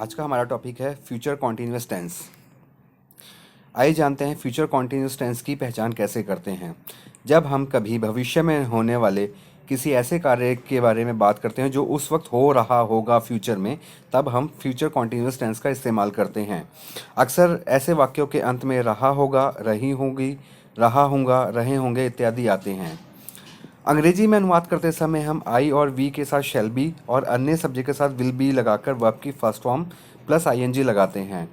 आज का हमारा टॉपिक है फ्यूचर कॉन्टिन्यूअस टेंस। आइए जानते हैं फ्यूचर कॉन्टिन्यूअस टेंस की पहचान कैसे करते हैं। जब हम कभी भविष्य में होने वाले किसी ऐसे कार्य के बारे में बात करते हैं जो उस वक्त हो रहा होगा फ्यूचर में, तब हम फ्यूचर कॉन्टिन्यूअस टेंस का इस्तेमाल करते हैं। अक्सर ऐसे वाक्यों के अंत में रहा होगा, रही होगी, रहा होगा, रहे होंगे इत्यादि आते हैं। अंग्रेजी में अनुवाद करते समय हम आई और वी के साथ शैल बी और अन्य सब्जेक्ट के साथ विल बी लगाकर वर्ब की फर्स्ट फॉर्म प्लस आईएनजी लगाते हैं।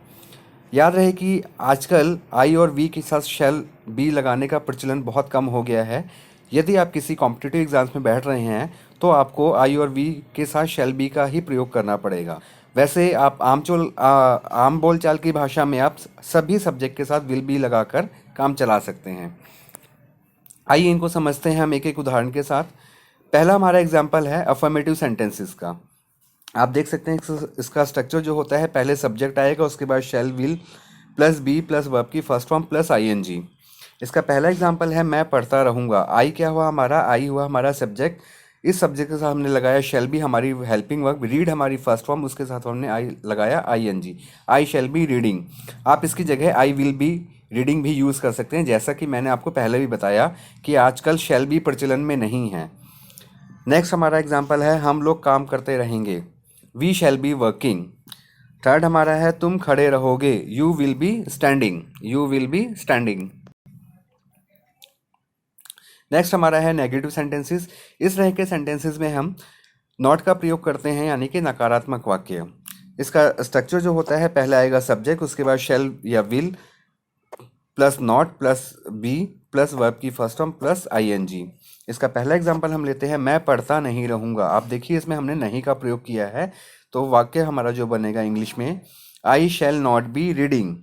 याद रहे कि आजकल आई और वी के साथ शैल बी लगाने का प्रचलन बहुत कम हो गया है। यदि आप किसी कॉम्पिटिटिव एग्जाम्स में बैठ रहे हैं तो आपको आई और वी के साथ शैल बी का ही प्रयोग करना पड़ेगा। वैसे आप आम बोलचाल की भाषा में आप सभी सब्जेक्ट के साथ विल बी लगाकर काम चला सकते हैं। आइए इनको समझते हैं हम एक एक उदाहरण के साथ। पहला हमारा एग्जाम्पल है अफर्मेटिव सेंटेंसेस का। आप देख सकते हैं इसका स्ट्रक्चर जो होता है, पहले सब्जेक्ट आएगा, उसके बाद shall will plus be plus verb की फर्स्ट फॉर्म प्लस आईएनजी। इसका पहला एग्जाम्पल है मैं पढ़ता रहूँगा। आई क्या हुआ हमारा, आई हुआ हमारा सब्जेक्ट। इस सब्जेक्ट के साथ हमने लगाया शैल बी हमारी हेल्पिंग वर्ब, रीड हमारी फर्स्ट फॉर्म, उसके साथ हमने आई लगाया ING. I shall be reading. आप इसकी जगह आई विल बी रीडिंग भी यूज़ कर सकते हैं, जैसा कि मैंने आपको पहले भी बताया कि आजकल शैल बी प्रचलन में नहीं है। नेक्स्ट हमारा एग्जाम्पल है हम लोग काम करते रहेंगे। We shall be working. Third हमारा है तुम खड़े रहोगे। You will be standing. You will be standing. Next हमारा है नेगेटिव सेंटेंसेस। इस तरह के सेंटेंसेस में हम नॉट का प्रयोग करते हैं, यानी कि नकारात्मक वाक्य। इसका स्ट्रक्चर जो होता है, पहले आएगा सब्जेक्ट, उसके बाद शैल या will plus not plus be plus verb की फर्स्ट फॉर्म प्लस आईएनजी। इसका पहला एग्जांपल हम लेते हैं मैं पढ़ता नहीं रहूँगा। आप देखिए इसमें हमने नहीं का प्रयोग किया है, तो वाक्य हमारा जो बनेगा इंग्लिश में I shall not be reading.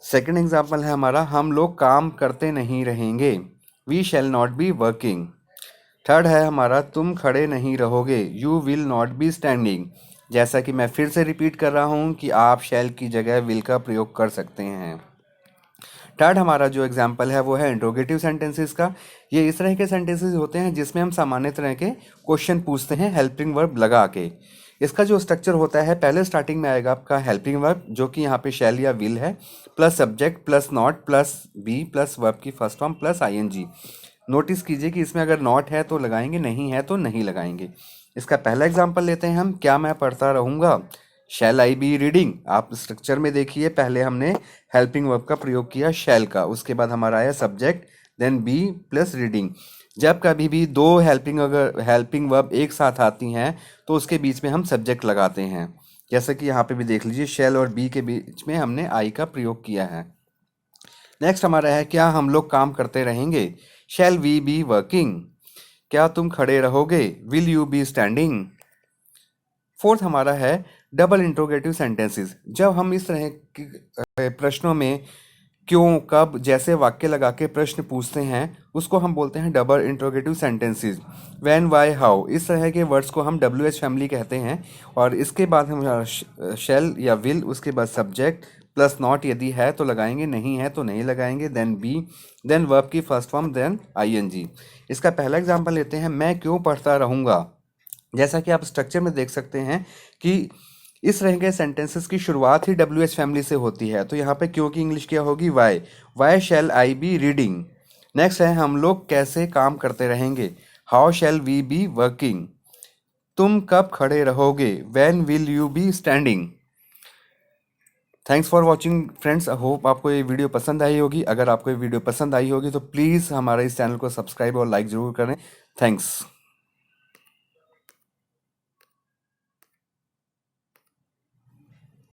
Second example है हमारा हम लोग काम करते नहीं रहेंगे। We shall not be working. Third है हमारा तुम खड़े नहीं रहोगे। You will not be standing. जैसा कि मैं फिर से रिपीट कर रहा हूँ कि आप शैल की जगह विल का प्रयोग कर सकते हैं। थर्ड हमारा जो एग्जाम्पल है वो है इंट्रोगेटिव सेंटेंसेस का। ये इस तरह के सेंटेंसेस होते हैं जिसमें हम सामान्य तरह के क्वेश्चन पूछते हैं हेल्पिंग वर्ब लगा के। इसका जो स्ट्रक्चर होता है, पहले स्टार्टिंग में आएगा आपका हेल्पिंग वर्ब जो कि यहाँ पे शैल या विल है, plus subject plus not plus be plus verb की first form plus ING. Notice कीजिए कि इसमें अगर नॉट है तो लगाएंगे, नहीं है तो नहीं लगाएंगे। इसका पहला एग्जाम्पल लेते हैं हम, क्या मैं पढ़ता रहूँगा। शैल आई बी रीडिंग। आप स्ट्रक्चर में देखिए, पहले हमने हेल्पिंग वर्ब का प्रयोग किया शैल का, उसके बाद हमारा आया subject then be plus reading. जब कभी भी दो हेल्पिंग वर्ब एक साथ आती हैं तो उसके बीच में हम सब्जेक्ट लगाते हैं, जैसे कि यहाँ पे भी देख लीजिए शैल और बी के बीच में हमने आई का प्रयोग किया है। नेक्स्ट हमारा है क्या हम लोग काम करते रहेंगे। Shall we be working. क्या तुम खड़े रहोगे। Will you be standing. Fourth हमारा है डबल इंट्रोगेटिव सेंटेंसेस। जब हम इस तरह के प्रश्नों में क्यों, कब जैसे वाक्य लगा के प्रश्न पूछते हैं उसको हम बोलते हैं double interrogative sentences. When, why, how, इस तरह के वर्ड्स को हम WH फैमिली कहते हैं। और इसके बाद हम शैल या विल, उसके बाद सब्जेक्ट प्लस नॉट यदि है तो लगाएंगे, नहीं है तो नहीं लगाएंगे, देन बी, देन वर्ब की फर्स्ट फॉर्म, देन आईएनजी। इसका पहला एग्जाम्पल लेते हैं मैं क्यों पढ़ता रहूँगा। जैसा कि आप स्ट्रक्चर में देख सकते हैं कि इस तरह के सेंटेंसेस की शुरुआत ही WH फैमिली से होती है, तो यहाँ पे क्यों की इंग्लिश क्या होगी, why. Why shall I be reading. Next है हम लोग कैसे काम करते रहेंगे। How shall we be working. तुम कब खड़े रहोगे। When will you be standing. Thanks for watching friends. I hope आपको ये वीडियो पसंद आई होगी। अगर आपको ये वीडियो पसंद आई होगी तो प्लीज़ हमारे इस चैनल को सब्सक्राइब और लाइक ज़रूर करें। थैंक्स।